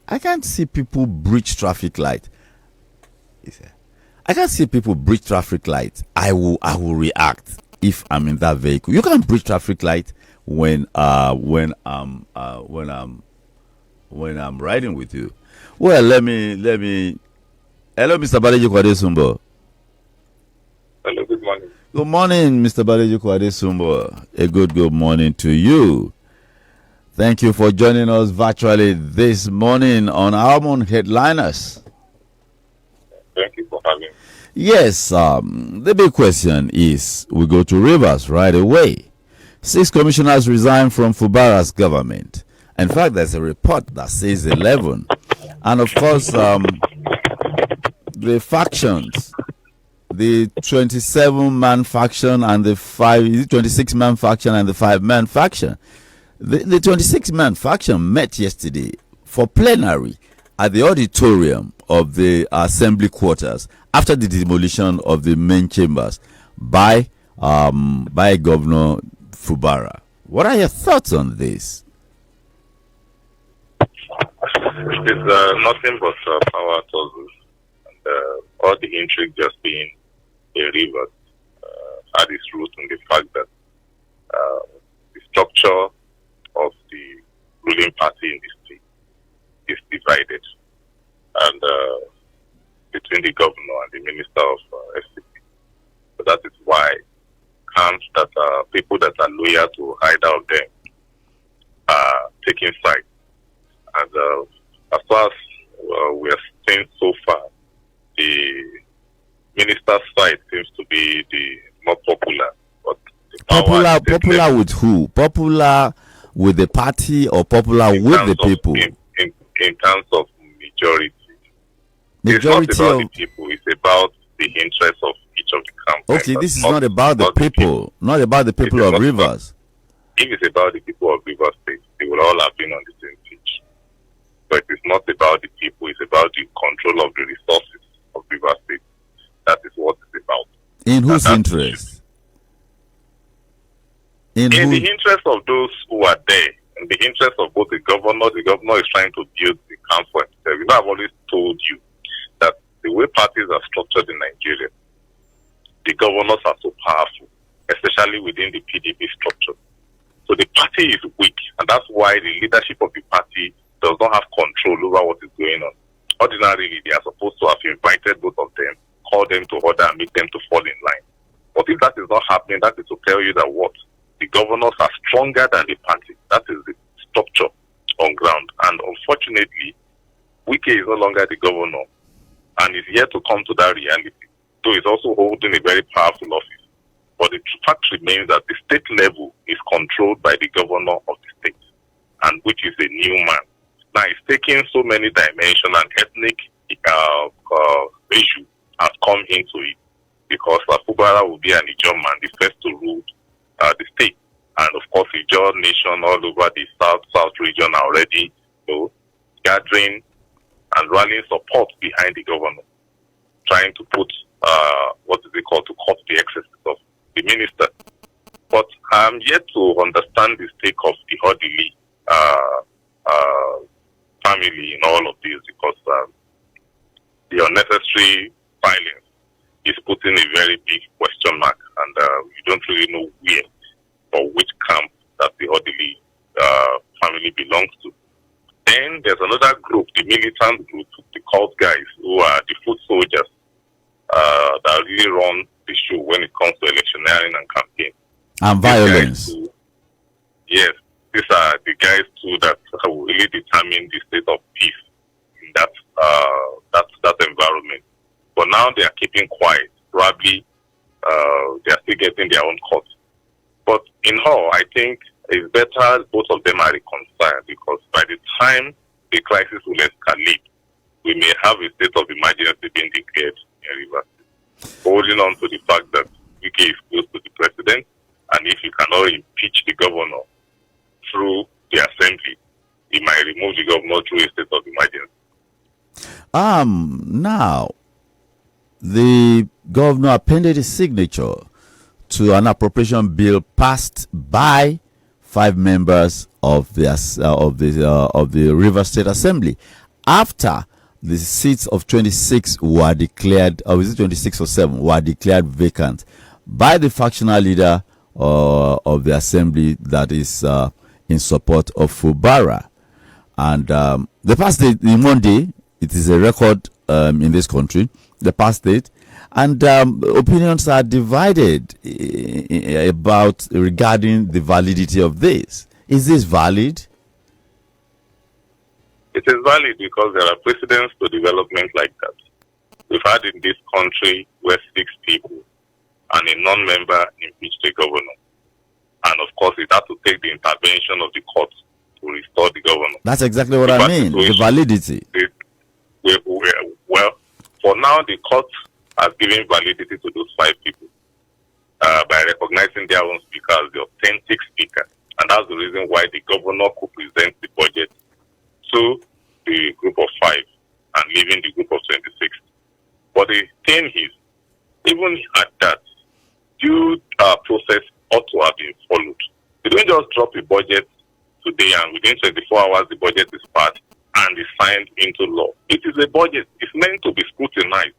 I can't see people breach traffic light. He said, I can't see people breach traffic light. I will react if I'm in that vehicle. You can't breach traffic light when I'm riding with you. Well, let me. Hello, Mr. Baleji Kwadesumbo. Hello, good morning. Good morning, Mr. Baleji Kwadesumbo. A good morning to you. Thank you for joining us virtually this morning on Almonds Headliners. Thank you for having me. Yes, the big question is, we go to Rivers right away. 6 commissioners resigned from Fubara's government. In fact, there's a report that says 11. And of course, the factions, the 27-man faction and the 26-man faction and the 5-man faction. The 26-man faction met yesterday for plenary at the auditorium of the assembly quarters after the demolition of the main chambers by Governor Fubara. What are your thoughts on this? It's nothing but power tussles, and all the intrigue just being a river had its root in the fact that the structure of the ruling party in the state is divided, and between the governor and the minister of FCP. So that is why camps that are people that are loyal to either of them are taking sides. And as far as we are seeing so far, the minister's side seems to be the more popular. But the popular with who? Popular with the party or popular with the people? In terms of majority. It's not about the people, it's about the interests of each of the camps. Okay, this is not about the people, not about the people of Rivers. If it's about the people of Rivers State, they will all have been on the same page. But it's not about the people, it's about the control of the resources of Rivers State. That is what it's about. In whose interest? In the interest of those who are there, in the interest of both the governor is trying to build the camp for himself. You know, I've always told you that the way parties are structured in Nigeria, the governors are so powerful, especially within the PDP structure. So the party is weak, and that's why the leadership of the party does not have control over what is going on. Ordinarily, they are supposed to have invited both of them, call them to order, and make them to fall in line. But if that is not happening, that is to tell you that what? The governors are stronger than the party. That is the structure on ground. And unfortunately, Wike is no longer the governor and is yet to come to that reality. So he's also holding a very powerful office. But the fact remains that the state level is controlled by the governor of the state, and which is a new man. Now, it's taking so many dimensions, and ethnic issue has come into it, because Fubara will be an Ijaw man, the first to rule the state. And of course, Ijaw nation all over the south region are already gathering and rallying support behind the governor, trying to put what is it called, to cut the excesses of the minister. But I'm yet to understand the stake of the Hodili family in all of this, because the unnecessary violence is putting a very big question mark, and you don't really know where or which camp that the Hodili family belongs to. Then there's another group, the militant group, the cult guys, who are the foot soldiers that really run the show when it comes to electioneering and campaign. And violence. Yes, these are the guys too that will really determine the state of peace in that environment. But now they are keeping quiet. Probably they are still getting their own cut. But in all, I think it's better both of them are reconciled, because by the time the crisis will escalate, we may have a state of emergency being declared in Rivers, holding on to the fact that UK is close to the president, and if you cannot impeach the governor through the assembly, he might remove the governor through a state of emergency. Now, the governor appended his signature to an appropriation bill passed by 5 members of the River State Assembly. after the seats of 26 were declared, or is it 26 or 7, were declared vacant by the factional leader of the assembly that is in support of Fubara. And the past date, in one day, it is a record in this country, the past date. And opinions are divided about regarding the validity of this. Is this valid? It is valid because there are precedents to development like that. We've had in this country where 6 people and a non-member impeached the governor. And of course, it had to take the intervention of the court to restore the governor. That's exactly what I mean, the validity. Well, for now, the court has given validity to those 5 people by recognizing their own speaker as the authentic speaker. And that's the reason why the governor could present the budget to the group of 5 and leaving the group of 26. But the thing is, even at that, due process ought to have been followed. They don't just drop the budget today and within 24 hours the budget is passed and is signed into law. It is a budget. It's meant to be scrutinized.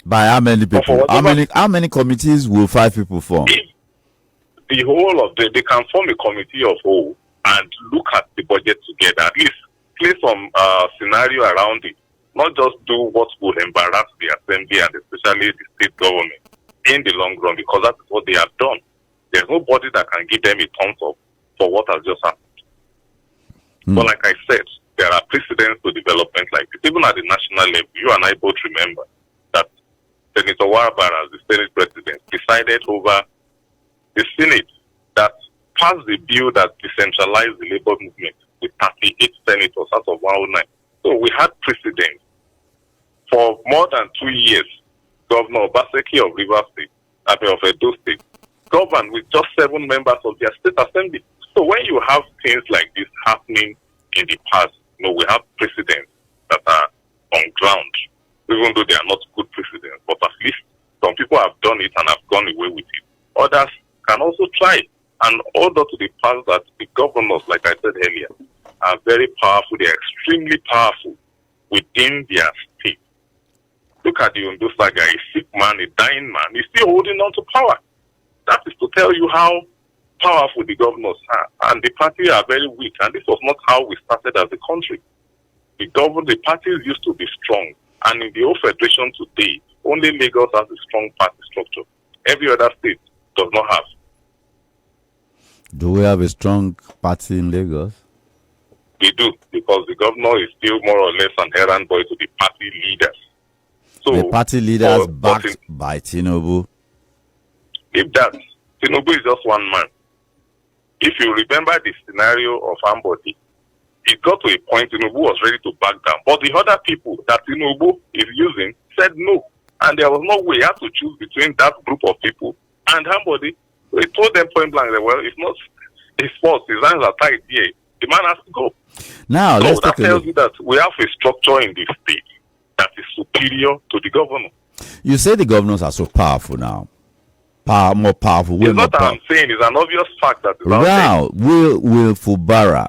By how many people? How many committees will 5 people form? If the whole of they can form a committee of whole and look at the budget together, at least play some scenario around it, not just do what will embarrass the assembly and especially the state government in the long run, because that is what they have done. There's nobody that can give them a thumbs up for what has just happened. But like I said, there are precedents to development like this. Even at the national level, you and I both remember that Senator Warabara, as the Senate President, presided over the Senate that passed the bill that decentralized the labor movement with 38 senators out of 109. So we had precedents. For more than 2 years, Governor Obaseki of Rivers State, of Edo State, governed with just 7 members of their state assembly. So when you have things like this happening in the past, we have precedents that are on ground, even though they are not good precedents. But at least some people have done it and have gone away with it. Others can also try and order to the fact that the governors, like I said earlier, are very powerful. They are extremely powerful within their state. Look at the Ondo Saga, a sick man, a dying man, he's still holding on to power. That is to tell you how powerful the governors are. And the party are very weak. And this was not how we started as a country. The parties used to be strong. And in the whole federation today, only Lagos has a strong party structure. Every other state does not have. Do we have a strong party in Lagos? We do, because the governor is still more or less an errand boy to the party leaders. So the party leaders backed by Tinubu. If that, Tinubu is just one man. If you remember the scenario of Ambodi, it got to a point Tinubu was ready to back down. But the other people that Tinubu is using said no. And there was no way. He had to choose between that group of people and Ambodi. So he told them point blank that, well, it's not his fault. His hands are tied here. The man has to go. Now, so that tells you that we have a structure in this state that is superior to the governor. You say the governors are so powerful now. More powerful. It's not that I'm saying. It's an obvious fact that. Now, will Fubara,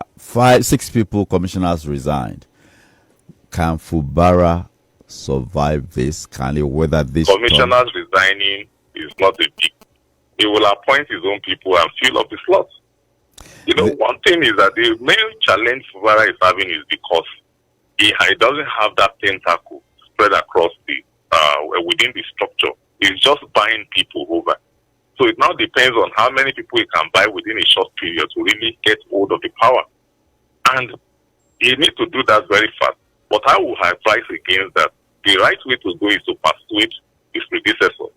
6 people, commissioners resigned. Can Fubara survive this? Can he weather this? Commissioners resigning is not a big. He will appoint his own people and fill up the slots. One thing is that the main challenge Fubara is having is because he doesn't have that tentacle spread across the within the structure. He's just buying people over. So it now depends on how many people he can buy within a short period to really get hold of the power. And he needs to do that very fast. But I will advise against that. The right way to go is to persuade his predecessor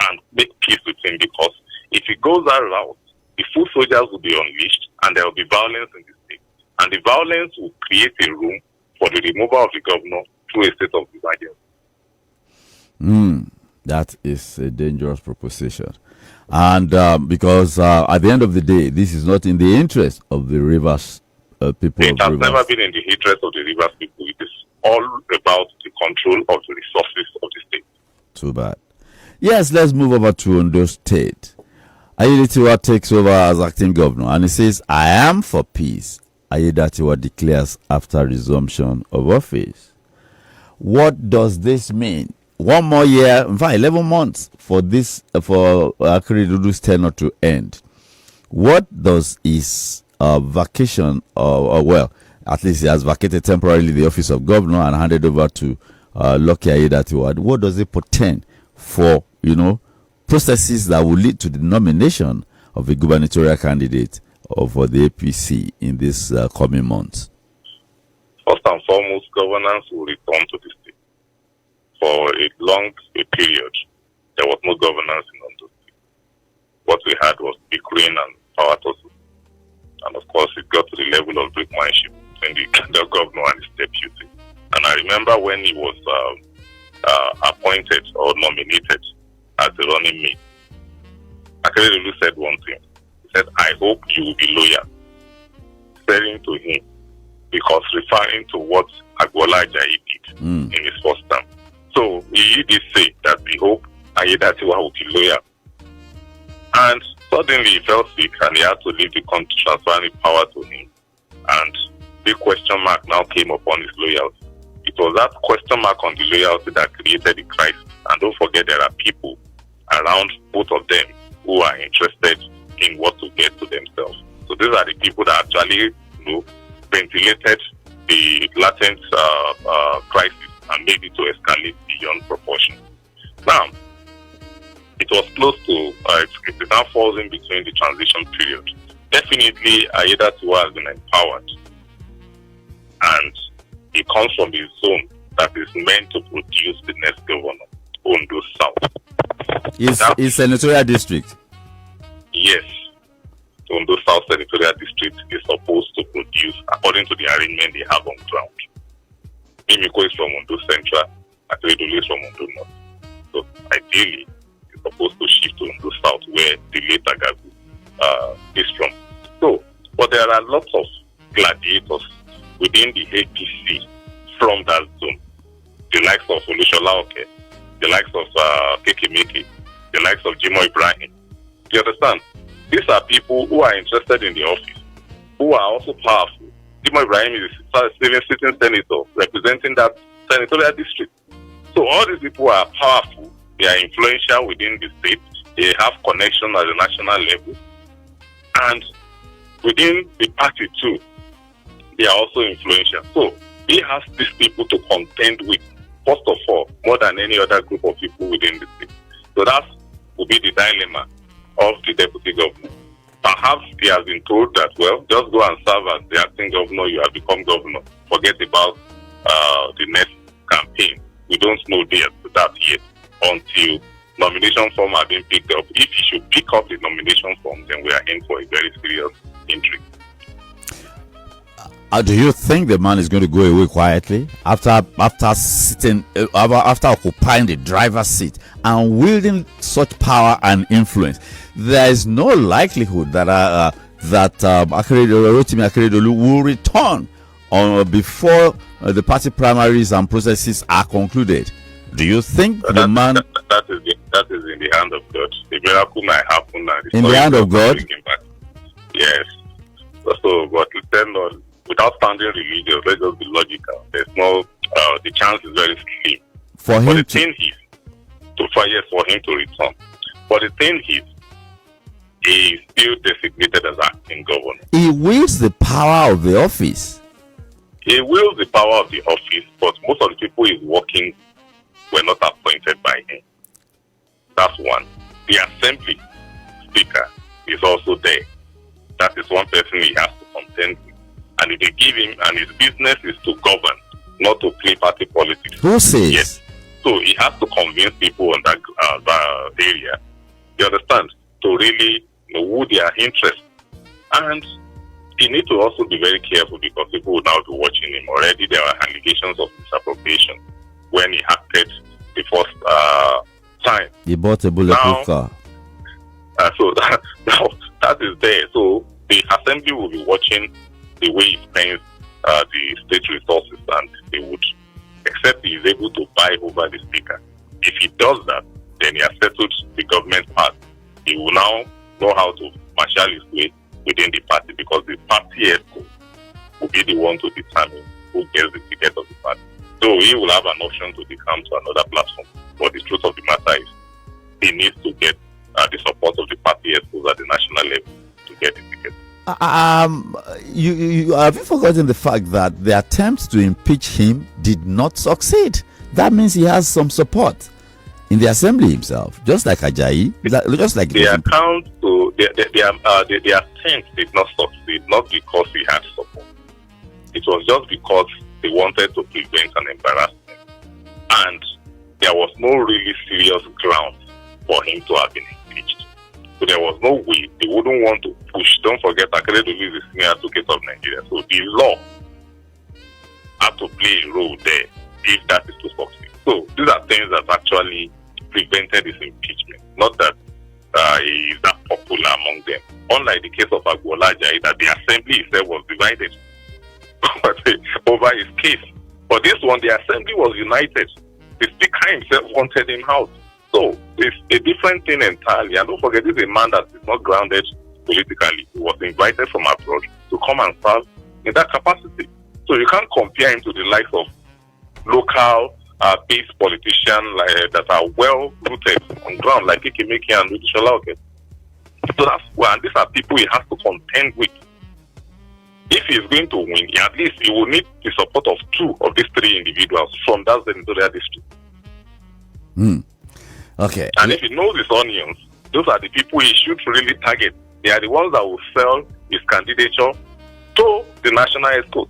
and make peace with him, because if he goes that route, the full soldiers will be unleashed and there will be violence in the state. And the violence will create a room for the removal of the governor through a state of emergency. That is a dangerous proposition. And because at the end of the day, this is not in the interest of the Rivers people. It has never been in the interest of the Rivers people. It is all about the control of the resources of the state. Too bad. Yes, let's move over to Ondo State. Ayedatiwa takes over as acting governor, and he says, "I am for peace." Ayedatiwa declares after resumption of office. What does this mean? One more year, in fact, 11 months for this, for Akeredeolu's tenure to end. What does his vacation, or well, at least he has vacated temporarily the office of governor and handed over to Lucky Aiyedatiwa. What does it portend for, processes that will lead to the nomination of a gubernatorial candidate for the APC in this coming months? First and foremost, governance will return to the state. For a long period, there was no governance in Ondo State. What we had was bickering and power tussle. And of course, it got to the level of brickmanship between the governor and his deputy. And I remember when he was appointed or nominated as the running mate, Akeredolu said one thing. He said, "I hope you will be loyal," referring to him, because referring to what Agbola Ajayi did in his first term. So he did say that we hope Aiyedatiwa will be loyal. And suddenly he fell sick and he had to leave the country, transferring power to him. And the question mark now came upon his loyalty. It was that question mark on the loyalty that created the crisis. And don't forget, there are people around both of them who are interested in what to get to themselves. So these are the people that actually, ventilated the latent crisis and made it to escalate beyond proportion. Now, it was close to, it now falls in between the transition period. Definitely, Aiyedatiwa has been empowered, and it comes from the zone that is meant to produce the next governor, Ondo South. Is senatorial district? Yes. Ondo South Senatorial District is supposed to produce, according to the arrangement they have on ground. Mimiko is from Ondo Central, Akeredolu is from Ondo North. So ideally, it's supposed to shift to Ondo South, where the late Agagu is from. So, but there are lots of gladiators within the APC from that zone. The likes of Olushola Oke, the likes of Kekemeke, the likes of Jimo Ibrahim. You understand? These are people who are interested in the office, who are also powerful. Jimo Ibrahim is a sitting senator representing that senatorial district. So all these people are powerful, they are influential within the state, they have connection at the national level, and within the party too, they are also influential. So he has these people to contend with, first of all, more than any other group of people within the state. So that will be the dilemma of the deputy governor. Perhaps he has been told that, well, just go and serve as the acting governor, you have become governor. Forget about the next campaign. We don't know that yet until nomination form have been picked up. If he should pick up the nomination form, then we are in for a very serious intrigue. Do you think the man is going to go away quietly after sitting, after occupying the driver's seat and wielding such power and influence? There is no likelihood that Rotimi Akeredolu will return before the party primaries and processes are concluded. Do you think the man? That is in the hand of God. The miracle might happen. In the hand of God? Yes. So, but without sounding religious, let's just be logical. There's no, the chance is very slim. For him the thing is, for him to return. But the thing is, he is still designated as acting governor. He wields the power of the office. He wields the power of the office, but most of the people he's working were not appointed by him. That's one. The assembly speaker is also there. That is one person he has to contend with. And if they give him, and his business is to govern, not to play party politics. Who says? Yes. So he has to convince people on that area, you understand, to really woo their interest. And he needs to also be very careful, because people will now be watching him. Already there are allegations of misappropriation when he acted the first time. He bought a bulletproof car. So that is there. So the assembly will be watching the way he spends the state resources, and they would, except he is able to buy over the speaker. If he does that, then he has settled the government part. He will now know how to marshal his way within the party, because the party ESCO will be the one to determine who gets the ticket of the party. So he will have an option to become to another platform. But the truth of the matter is, he needs to get the support of the party exposed at the national level to get the ticket. You have you forgotten the fact that the attempt to impeach him did not succeed? That means he has some support in the assembly himself, just like Ajayi, just like the account to the attempt did not succeed, not because he had support. It was just because they wanted to prevent an embarrassment, and there was no really serious ground for him to have been impeached. So there was no way they wouldn't want to push. Don't forget, Akeredolu is the senior advocate of Nigeria. So the law had to play a role there if that is to succeed. So these are things that actually prevented his impeachment. Not that he is that popular among them. Unlike the case of Agbola Ajayi, that the assembly itself was divided over his case. But this one, the assembly was united. The speaker himself wanted him out. So it's a different thing entirely. And don't forget, this is a man that is not grounded politically. He was invited from abroad to come and serve in that capacity. So you can't compare him to the likes of local based politicians that are well rooted on ground, like Ikemeke and Rudishola. Okay. So that's why, and these are people he has to contend with. If he is going to win, at least he will need the support of two of these three individuals from that senatorial district. Okay. And if he knows his onions, those are the people he should really target. They are the ones that will sell his candidature to the national escort.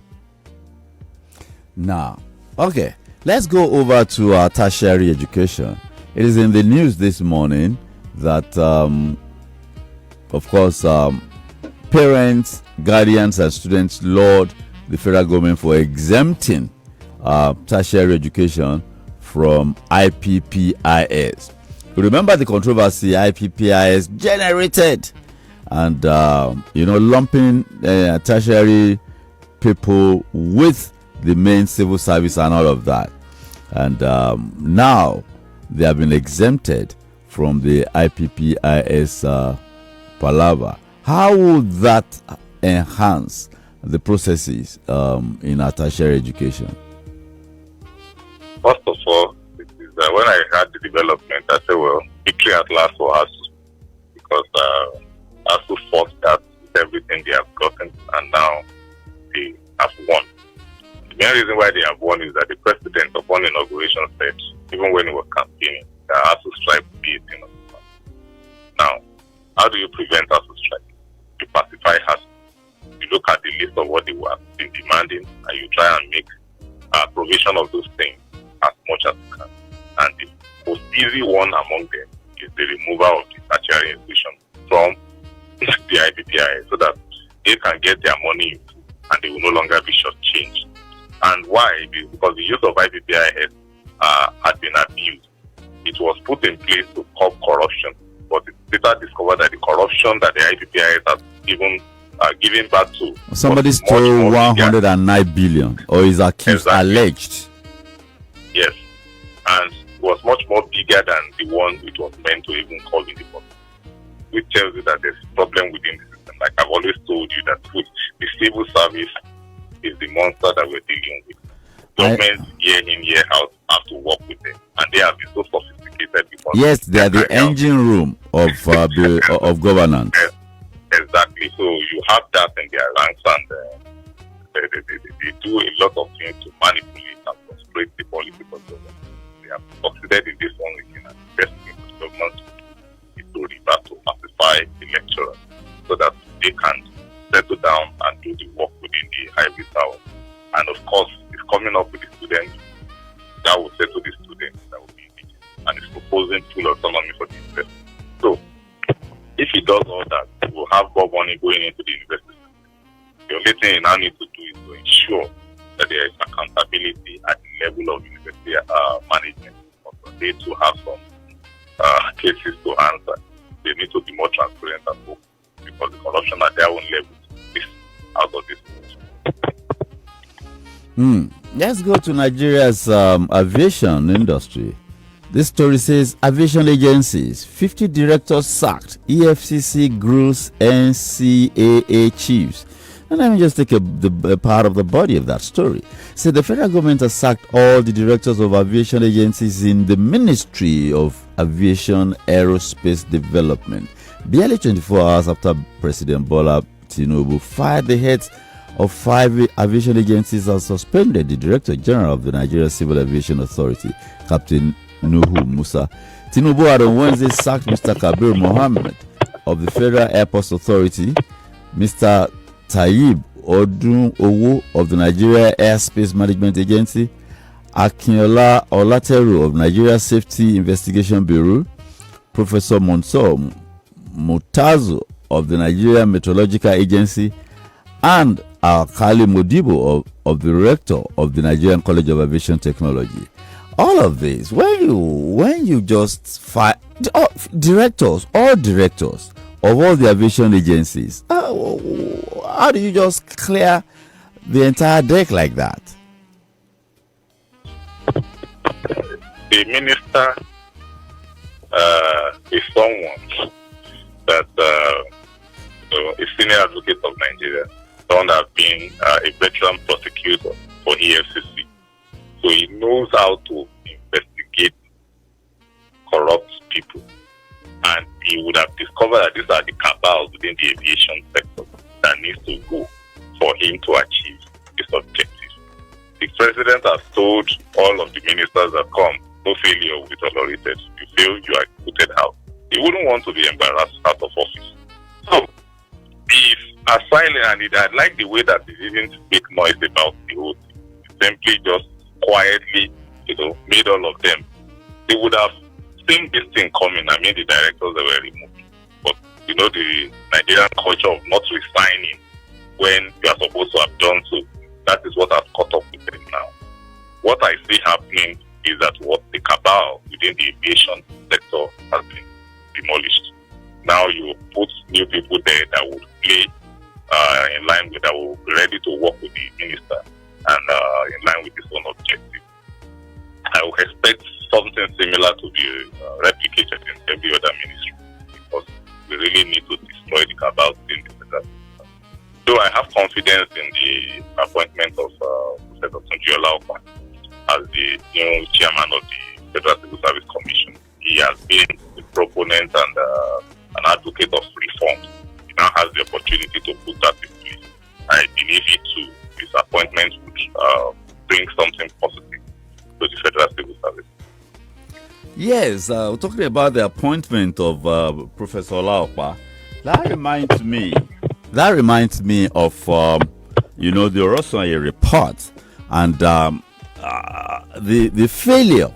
Now, okay, let's go over to our tertiary education. It is in the news this morning that, of course, parents, guardians, and students laud the federal government for exempting tertiary education from IPPIS. Remember the controversy IPPIS generated, and lumping tertiary people with the main civil service and all of that, and now they have been exempted from the IPPIS palaver. How would that enhance the processes in our tertiary education? First of all, when I had the development, I said, well, victory at last for us, because ASU fought that with everything they have gotten, and now they have won. The main reason why they have won is that the president upon inauguration said, even when he was campaigning, that ASU strike would be a thing of the past. Now, how do you prevent ASU strike? You pacify ASU. You look at the list of what they were been demanding, and you try and make provision of those things as much as you can. And the most easy one among them is the removal of the tertiary institution from the IPPIS, so that they can get their money and they will no longer be shortchanged. And why? Because the use of IPPIS had been abused. It was put in place to curb corruption, but it later discovered that the corruption that the IPPIS has given back to. Somebody stole 109 billion, or is accused, alleged. Yes, and it was much more bigger than the one it was meant to even call in the box, which tells you that there's a problem within the system. Like I've always told you, that the civil service is the monster that we're dealing with. Governments year in, year out have to work with them, and they have been so sophisticated before. Yes, they are the engine room of of governance. Exactly. So you have that in their ranks, and they do a lot of things to manipulate and frustrate the policy of government. They have succeeded in this one weekend, and the best thing for the government is to revert to pacify the lecturers, so that they can settle down and do the work within the hybrid tower. And of course, it's coming up with the students that will settle the students that will be engaged, and it's proposing full autonomy for the university. So, if he does all that, he will have more money going into the university. The only thing he now needs to do is to ensure that there is accountability at the level of university management. Also, they to have some cases to answer. They need to be more transparent and open, because the corruption at their own level is out of this world. Let's go to Nigeria's aviation industry. This story says aviation agencies, 50 directors sacked, EFCC grills NCAA chiefs. And let me just take a part of the body of that story. So the federal government has sacked all the directors of aviation agencies in the Ministry of Aviation Aerospace Development, barely 24 hours after President Bola Tinubu fired the heads of 5 aviation agencies and suspended the Director General of the Nigeria Civil Aviation Authority, Captain Nuhu Musa. Tinubu had on Wednesday sacked Mr. Kabir Mohammed of the Federal Airports Authority, Mr. Taib Odun Owo of the Nigeria Airspace Management Agency, Akinola Olateru of Nigeria Safety Investigation Bureau, Professor Monsor Mutazo of the Nigeria Meteorological Agency, and Kali Modibo of the Rector of the Nigerian College of Aviation Technology. All of this, when you just fire all directors of all the aviation agencies, how do you just clear the entire deck like that? The minister is someone that a senior advocate of Nigeria, someone that has been a veteran prosecutor for EFCC. So he knows how to investigate corrupt people. And he would have discovered that these are the cabals within the aviation sector that needs to go for him to achieve his objectives. The president has told all of the ministers that come, no failure will be tolerated. You fail, you are put out. He wouldn't want to be embarrassed out of office. So, he's silent, and I like the way that he didn't make noise about the whole thing. He simply just quietly, made all of them. They would have seen this thing coming. I mean, the directors that were removed. But, the Nigerian culture of not resigning when you are supposed to have done so, that is what has caught up with them now. What I see happening is that what the cabal within the aviation sector has been demolished. Now you put new people there that would play in line with, that will be ready to work with the minister and in line with his own objective. I would expect something similar to be replicated in every other ministry, because we really need to destroy the cabal within the federal system. So I have confidence in the appointment of Professor Tunji Olaopa as the new chairman of the Federal Civil Service Commission. He has been a proponent and an advocate of reform. He now has the opportunity to put that in place. I believe it too. His appointment would bring something positive to the Federal Civil Service. Yes, we're talking about the appointment of Professor Olaopa. That reminds me of the Orosanye report and the failure,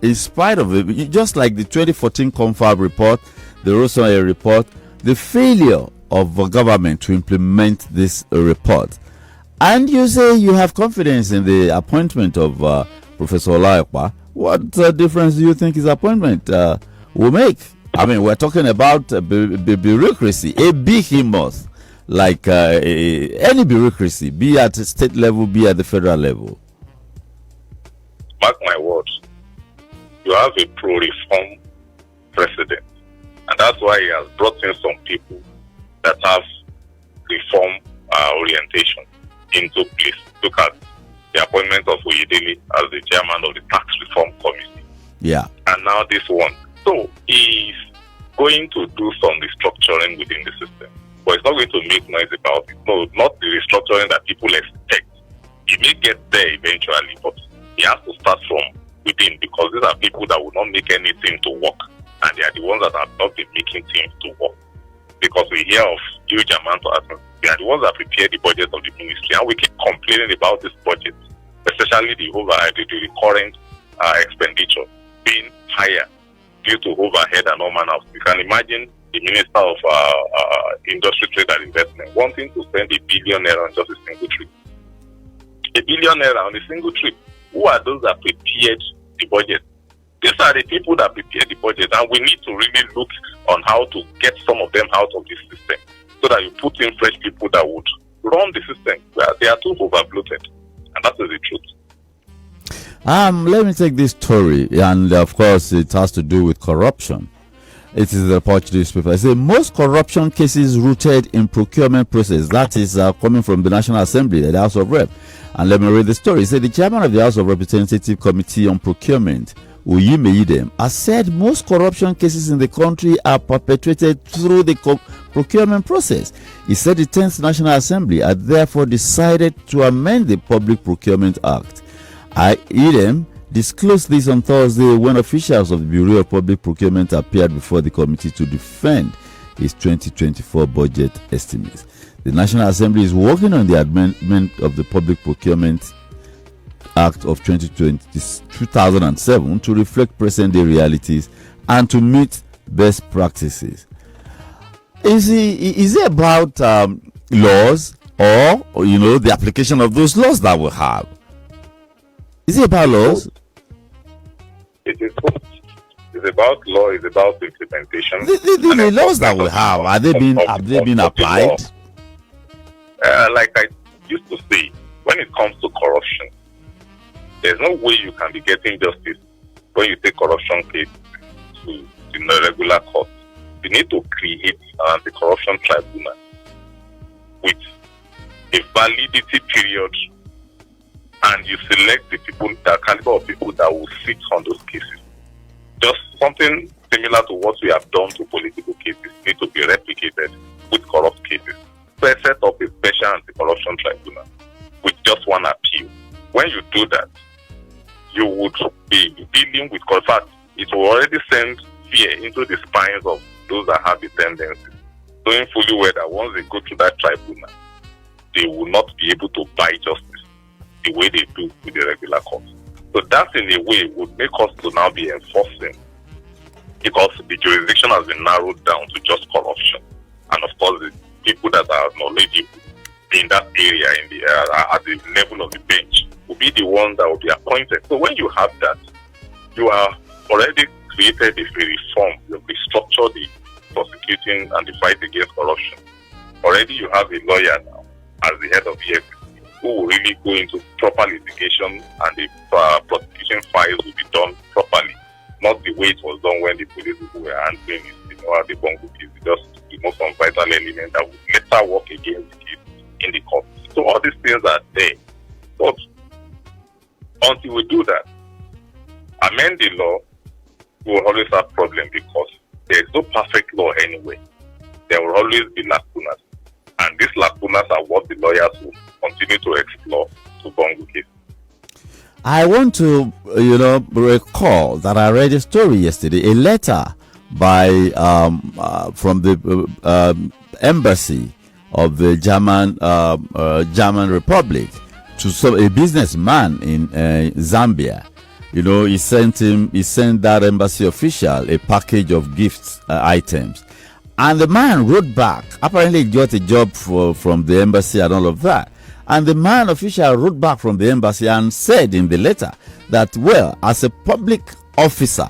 in spite of it, just like the 2014 Confab report, the Orosanye report, the failure of the government to implement this report. And you say you have confidence in the appointment of Professor Olaopa. What difference do you think his appointment will make? I mean, we're talking about bureaucracy, a behemoth, like any bureaucracy, be at state level, be at the federal level. Mark my words, you have a pro-reform president, and that's why he has brought in some people that have reform orientation into place. Look at the appointment of Oyedele as the chairman of the Tax Reform Committee. Yeah. And now this one. So he's going to do some restructuring within the system, but it's not going to make noise about it. No, not the restructuring that people expect. He may get there eventually, but he has to start from within, because these are people that will not make anything to work, and they are the ones that have not been making things to work. Because we hear of huge amount of assets. They are the ones that prepare the budget of the ministry, and we keep complaining about this budget, especially the overhead, the recurrent expenditure being higher due to overhead and all manner. You can imagine the Minister of Industry, Trade and Investment wanting to spend R1 billion on just a single trip. R1 billion on a single trip. Who are those that prepared the budget? These are the people that prepare the budget, and we need to really look on how to get some of them out of this system, so that you put in fresh people that would run the system. They are too overbloated, and that is the truth. Let me take this story, and of course it has to do with corruption. It is the Punch newspaper. It says most corruption cases rooted in procurement process. That is coming from the National Assembly, the House of Rep. And let me read the story. It says the chairman of the House of Representative Committee on Procurement, Uyime, has said most corruption cases in the country are perpetrated through the procurement process. He said the 10th National Assembly had therefore decided to amend the Public Procurement Act. Idem disclosed this on Thursday when officials of the Bureau of Public Procurement appeared before the committee to defend its 2024 budget estimates. The National Assembly is working on the amendment of the Public Procurement Act of 2007 to reflect present-day realities and to meet best practices. Is it about laws or the application of those laws that we have? Is it about laws? It is both. It's about law. It's about implementation. The laws that we have, have they been applied? Like I used to say, when it comes to corruption, there's no way you can be getting justice when you take corruption case to the regular court. You need to create an anti-corruption tribunal with a validity period, and you select the people, the caliber of people that will sit on those cases. Just something similar to what we have done to political cases need to be replicated with corrupt cases. So I set up a special anti-corruption tribunal with just one appeal. When you do that, you would be dealing with corruption. It will already send fear into the spines of those that have the tendency, knowing fully well that once they go through that tribunal, they will not be able to buy justice the way they do with the regular court. So that in a way would make us to now be enforcing, because the jurisdiction has been narrowed down to just corruption. And of course, the people that are knowledgeable in that area, at the level of the bench, will be the ones that will be appointed. So when you have that, you are already created a reform. You have restructured the prosecuting and the fight against corruption. Already you have a lawyer now as the head of the EFCC who will really go into proper litigation, and the prosecution files will be done properly, not the way it was done when the police people were handling it. The Bongo case is just the most vital element that would later work against the case in the court. So all these things are there. But until we do that, amend the law, we will always have problem, because there is no perfect law anyway. There will always be lacunas. And these lacunas are what the lawyers will continue to explore to Bongo case. I want to, recall that I read a story yesterday, a letter by from the embassy of the German Republic to a businessman in Zambia. He sent that embassy official a package of gift items, and the man wrote back. Apparently, he got a job from the embassy and all of that. And the man official wrote back from the embassy and said in the letter that, well, as a public officer,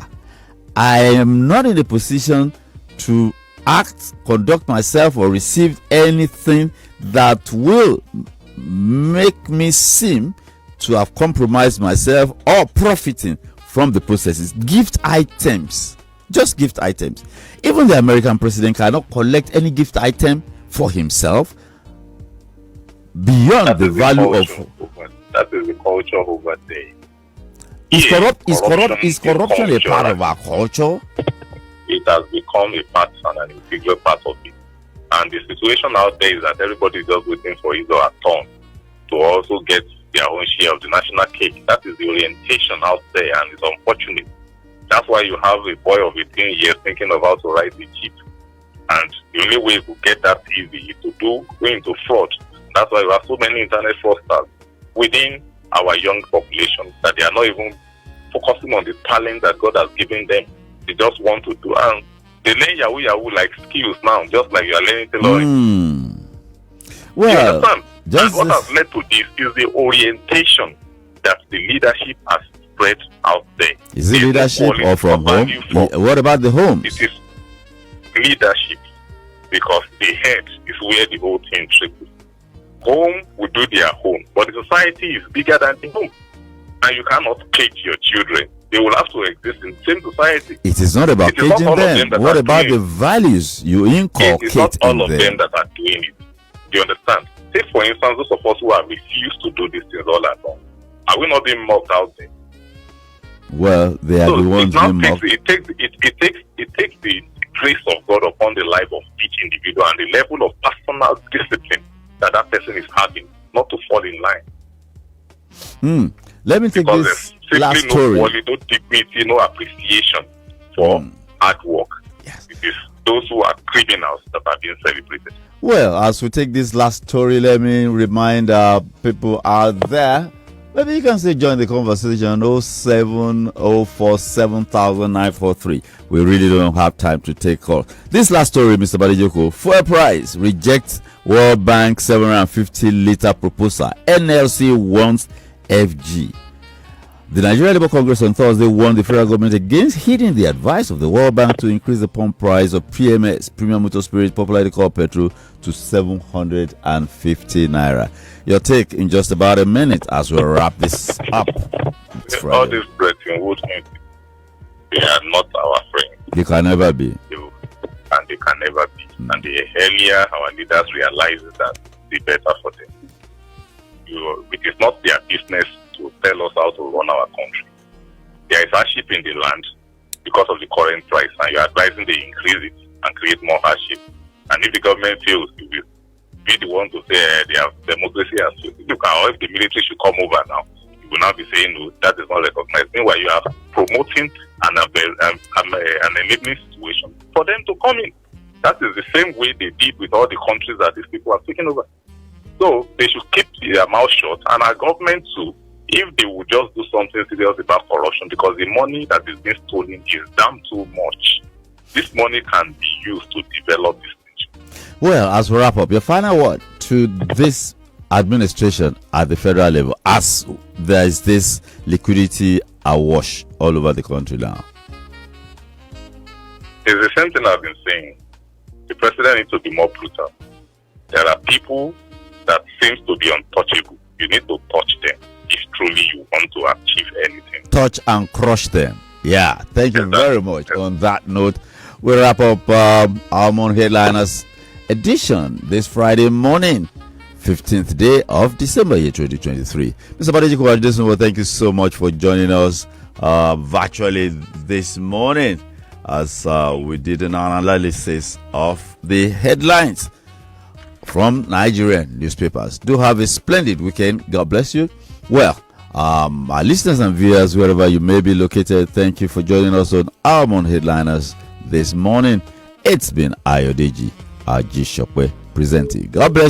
I am not in a position to conduct myself or receive anything that will make me seem to have compromised myself or profiting from the processes. Gift items, just gift items. Even the American president cannot collect any gift item for himself beyond the value of. That is the culture over there. Is corruption a part of our culture? It has become a part and an integral part of it. And the situation out there is that everybody is just waiting for his or her turn to also get their own share of the national cake. That is the orientation out there, and it's unfortunate. That's why you have a boy of 18 years thinking of how to write the chip. And the only way to get that easy is to go into fraud. That's why we have so many internet fraudsters within our young population that they are not even focusing on the talent that God has given them. They just want to do, and they learn Yahoo like skills now, just like you are learning tailoring. Well, you understand? And what has led to this is the orientation that the leadership has spread out there. Is it leadership or from home? What about the home? It is leadership, because the head is where the whole thing trickles. Home will do their home, but the society is bigger than the home. And you cannot cage your children They will have to exist in the same society. It is not about caging them. What about the values you inculcate It is not all of in them that are doing it. Do you understand? Say, for instance, those of us who have refused to do these things all along, are we not being mocked out there? Well, they are the ones being mocked. It takes the grace of God upon the life of each individual and the level of personal discipline that person is having, not to fall in line. Let me take this last story. No quality, no dignity, no appreciation for hard work. Yes. It is those who are criminals that are being celebrated. Well, as we take this last story, let me remind people out there. Maybe you can say join the conversation 0704 7943. We really don't have time to take calls. This last story, Mr. Badejoko, fuel price rejects World Bank 750-liter proposal. NLC wants FG. The Nigeria Labour Congress on Thursday warned the federal government against heeding the advice of the World Bank to increase the pump price of PMS, Premium Motor Spirit, popularly called petrol, to 750 naira. Your take in just about a minute as we wrap this up. All these Bretton Woods, they are not our friends. They can never be. And they can never be. And the earlier our leaders realize that, the better for them. It is not their business to tell us how to run our country. There is hardship in the land because of the current price, and you are advising they increase it and create more hardship. And if the government fails, you will be the one to say they have democracy has failed. You can, or if the military should come over now, you will now be saying no, that is not recognized. Meanwhile, you are promoting an enabling situation for them to come in. That is the same way they did with all the countries that these people are taking over. So they should keep their mouth shut, and our government too, if they would just do something serious about corruption, because the money that is being stolen is damn too much. This money can be used to develop this nation. Well, as we wrap up, your final word to this administration at the federal level, as there is this liquidity awash all over the country now. It's the same thing I've been saying. The president needs to be more brutal. There are people that seems to be untouchable. You need to touch them if truly you want to achieve anything. Touch and crush them. Yeah, thank you very much. On that note, we wrap up Almonds Headliners edition this Friday morning, 15th day of December year 2023. Mr. Badejoko, thank you so much for joining us virtually this morning as we did an analysis of the headlines from Nigerian newspapers. Do have a splendid weekend. God bless you. Well, our listeners and viewers, wherever you may be located, thank you for joining us on Almonds Headliners this morning. It's been Ayodeji Ajishokwe presenting. God bless.